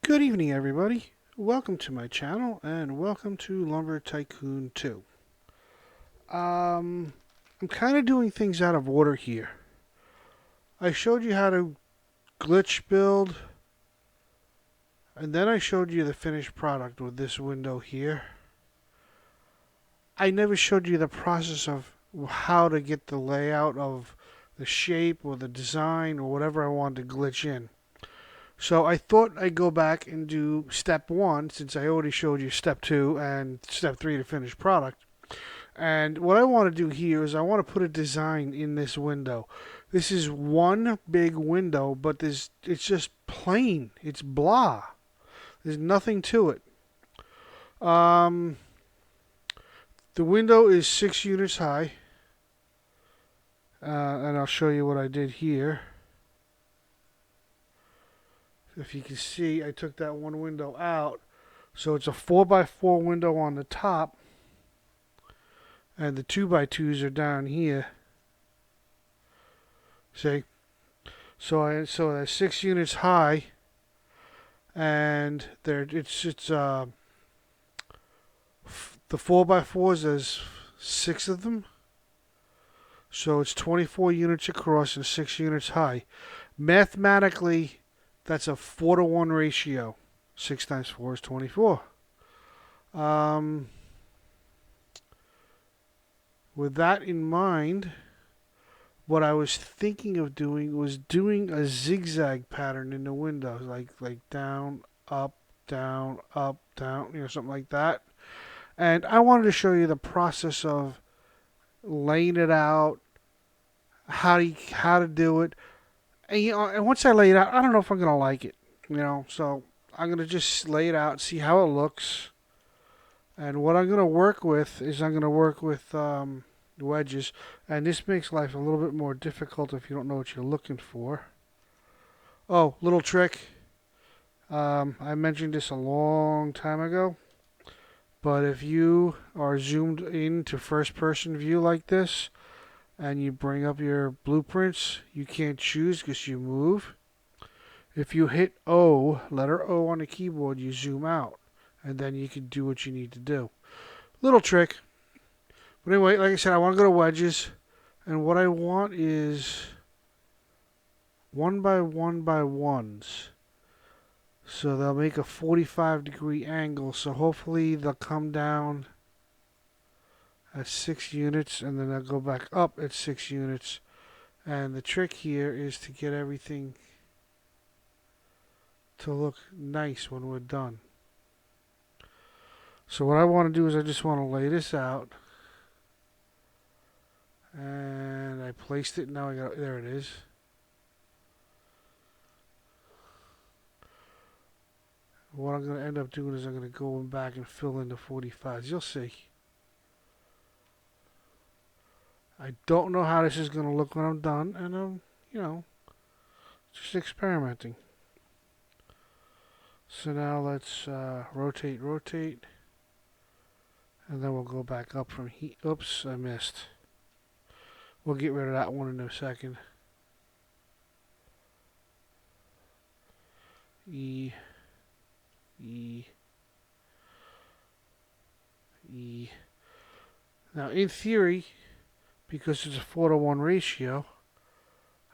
Good evening, everybody. Welcome to my channel and welcome to Lumber Tycoon 2. I'm kind of doing things out of order here. I showed you how to glitch build, and then I showed you the finished product with this window here. I never showed you the process of how to get the layout of the shape or the design or whatever I wanted to glitch in. So I thought I'd go back and do step one, since I already showed you step two and step three to finished product. And what I want to do here is I want to put a design in this window. This is one big window, but it's just plain. It's blah. There's nothing to it. Um, the window is 6 units high. And I'll show you what I did here. If you can see, I took that one window out. So it's a 4x4 window on the top. And the 2x2s are down here. See? So that's 6 units high, and the 4x4s. There's six of them, so it's 24 units across and 6 units high. Mathematically, that's a 4-to-1 ratio. 6 times 4 is 24. With that in mind, what I was thinking of doing was doing a zigzag pattern in the window, like down, up, down, up, down, something like that. And I wanted to show you the process of laying it out, how to do it. And once I lay it out, I don't know if I'm gonna like it, So I'm gonna just lay it out, see how it looks. And what I'm gonna work with is wedges, and this makes life a little bit more difficult if you don't know what you're looking for. Oh, little trick. I mentioned this a long time ago, but if you are zoomed into first person view like this and you bring up your blueprints, you can't choose because you move. If you hit O, letter O on the keyboard, you zoom out, and then you can do what you need to do. Little trick. But anyway, like I said, I want to go to wedges, and what I want is 1x1x1s. So they'll make a 45-degree angle, so hopefully they'll come down at 6 units, and then they'll go back up at 6 units. And the trick here is to get everything to look nice when we're done. So what I want to do is I just want to lay this out. And I placed it. Now there it is. What I'm going to end up doing is I'm going to go back and fill in the 45s. You'll see. I don't know how this is going to look when I'm done, and I'm, just experimenting. So now let's rotate, and then we'll go back up from here. Oops, I missed. We'll get rid of that one in a second. E. Now, in theory, because it's a 4-to-1 ratio,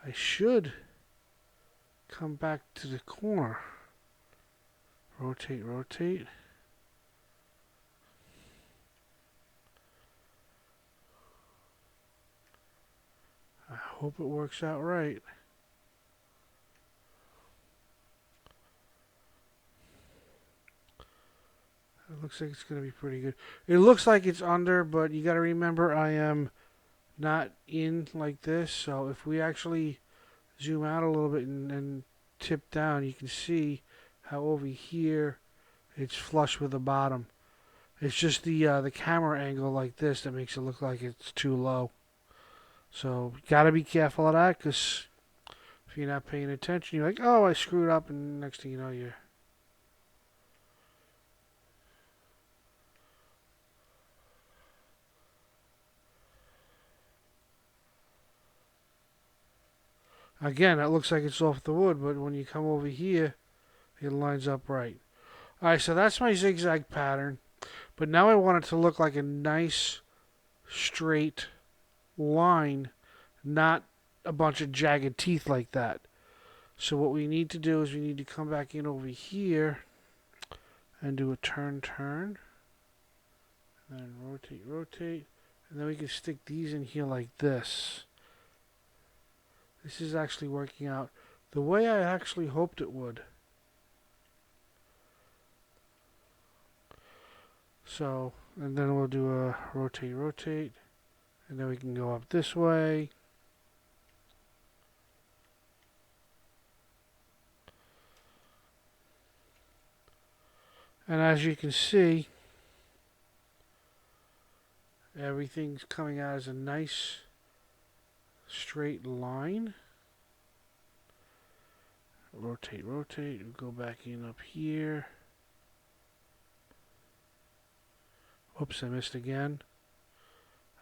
I should come back to the corner. Rotate. I hope it works out right. It looks like it's going to be pretty good. It looks like it's under, but you got to remember I am not in like this. So if we actually zoom out a little bit and tip down, you can see how over here it's flush with the bottom. It's just the camera angle like this that makes it look like it's too low. So got to be careful of that, because if you're not paying attention, you're like, oh, I screwed up, and next thing you know, you're... Again, it looks like it's off the wood, but when you come over here, It lines up right. Alright, so that's my zigzag pattern. But now I want it to look like a nice straight line, not a bunch of jagged teeth like that. So what we need to do is we need to come back in over here and do a turn, turn. And then rotate, rotate. And then we can stick these in here like this. This is actually working out the way I actually hoped it would. So, and then we'll do a rotate, rotate. And then we can go up this way. And as you can see, everything's coming out as a nice straight line. Rotate, rotate, we'll go back in up here. Oops, I missed again.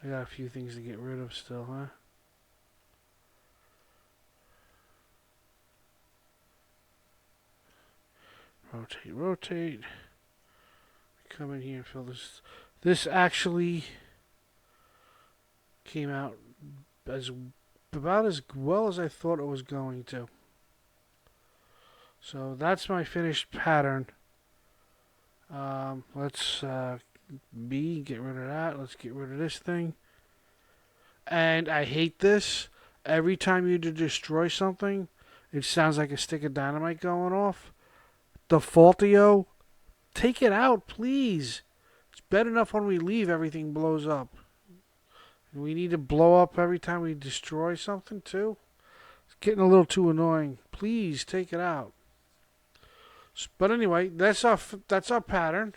I got a few things to get rid of still, huh? Rotate, rotate. Come in here and fill this. This actually came out about as well as I thought it was going to. So that's my finished pattern. Let's get rid of that. Let's get rid of this thing. And I hate this. Every time you destroy something, it sounds like a stick of dynamite going off. Defaultio, take it out, please. It's bad enough when we leave, everything blows up. And we need to blow up every time we destroy something, too. It's getting a little too annoying. Please, take it out. But anyway, that's our pattern.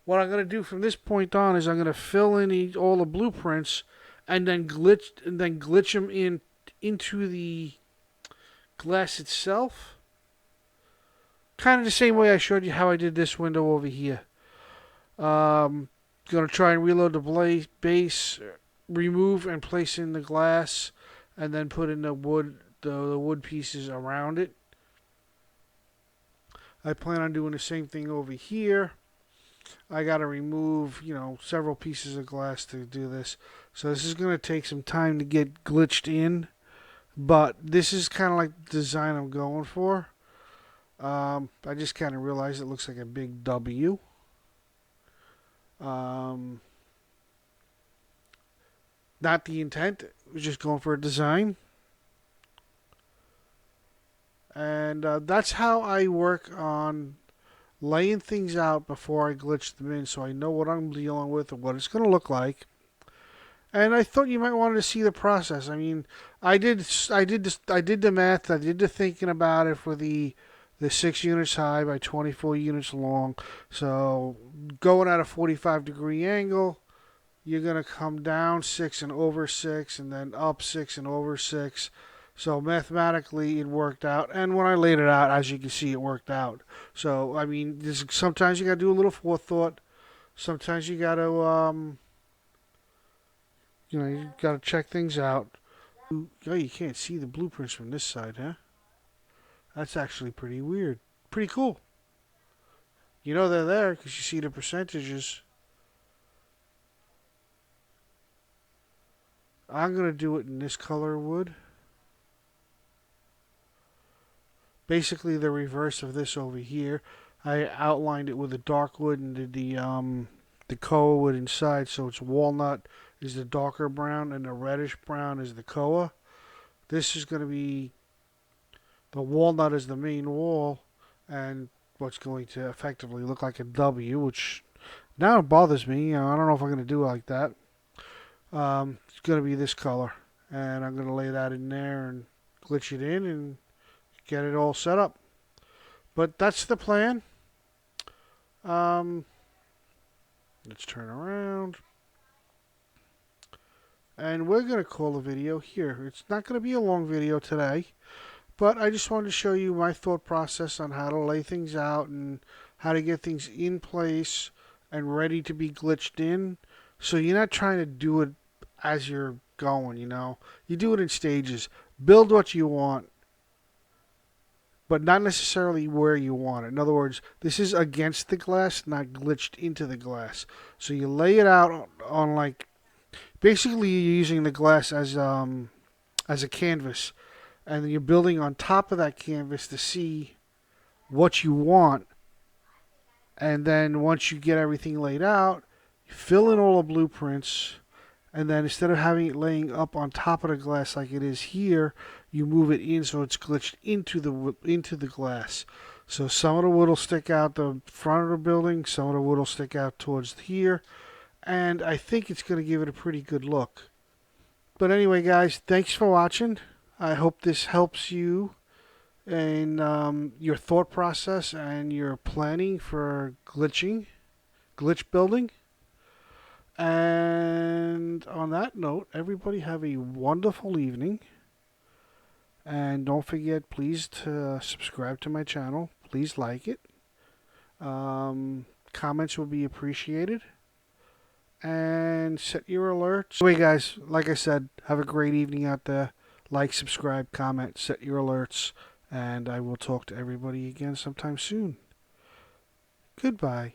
What I'm going to do from this point on is I'm going to fill in all the blueprints and then glitch them into the glass itself. Kind of the same way I showed you how I did this window over here. Going to try and reload the base, remove and place in the glass, and then put in the wood pieces around it. I plan on doing the same thing over here. I got to remove, several pieces of glass to do this. So this is going to take some time to get glitched in, but this is kind of like the design I'm going for. I just kind of realized it looks like a big W. Not the intent. It was just going for a design. And that's how I work on laying things out before I glitch them in, so I know what I'm dealing with and what it's going to look like. And I thought you might want to see the process. I mean, I did the math. I did the thinking about it for the 6 units high by 24 units long. So going at a 45-degree angle, you're going to come down 6 and over 6 and then up 6 and over 6. So mathematically it worked out. And when I laid it out, as you can see, it worked out. So, I mean, sometimes you got to do a little forethought. Sometimes you got to, you got to check things out. Oh, you can't see the blueprints from this side, huh? That's actually pretty weird. Pretty cool. You know they're there because you see the percentages. I'm going to do it in this color wood. Basically the reverse of this over here. I outlined it with a dark wood and did the koa wood inside. So it's walnut is the darker brown and the reddish brown is the koa. This is going to be the walnut is the main wall, and what's going to effectively look like a W, which now it bothers me. I don't know if I'm going to do it like that. It's going to be this color, and I'm going to lay that in there and glitch it in and get it all set up. But that's the plan. Let's turn around. And we're going to call the video here. It's not going to be a long video today. But I just wanted to show you my thought process on how to lay things out and how to get things in place and ready to be glitched in. So you're not trying to do it as you're going, You do it in stages. Build what you want. but not necessarily where you want it. In other words, this is against the glass, not glitched into the glass. So you lay it out on like, basically you're using the glass as a canvas, and then you're building on top of that canvas to see what you want. And then once you get everything laid out, you fill in all the blueprints, and then instead of having it laying up on top of the glass like it is here, you move it in so it's glitched into the glass. So some of the wood will stick out the front of the building, some of the wood will stick out towards here, and I think it's going to give it a pretty good look. But anyway, guys, thanks for watching. I hope this helps you in your thought process and your planning for glitch building. And on that note, everybody have a wonderful evening. And don't forget, please, to subscribe to my channel. Please like it. Comments will be appreciated. And set your alerts. Anyway, guys, like I said, have a great evening out there. Like, subscribe, comment, set your alerts. And I will talk to everybody again sometime soon. Goodbye.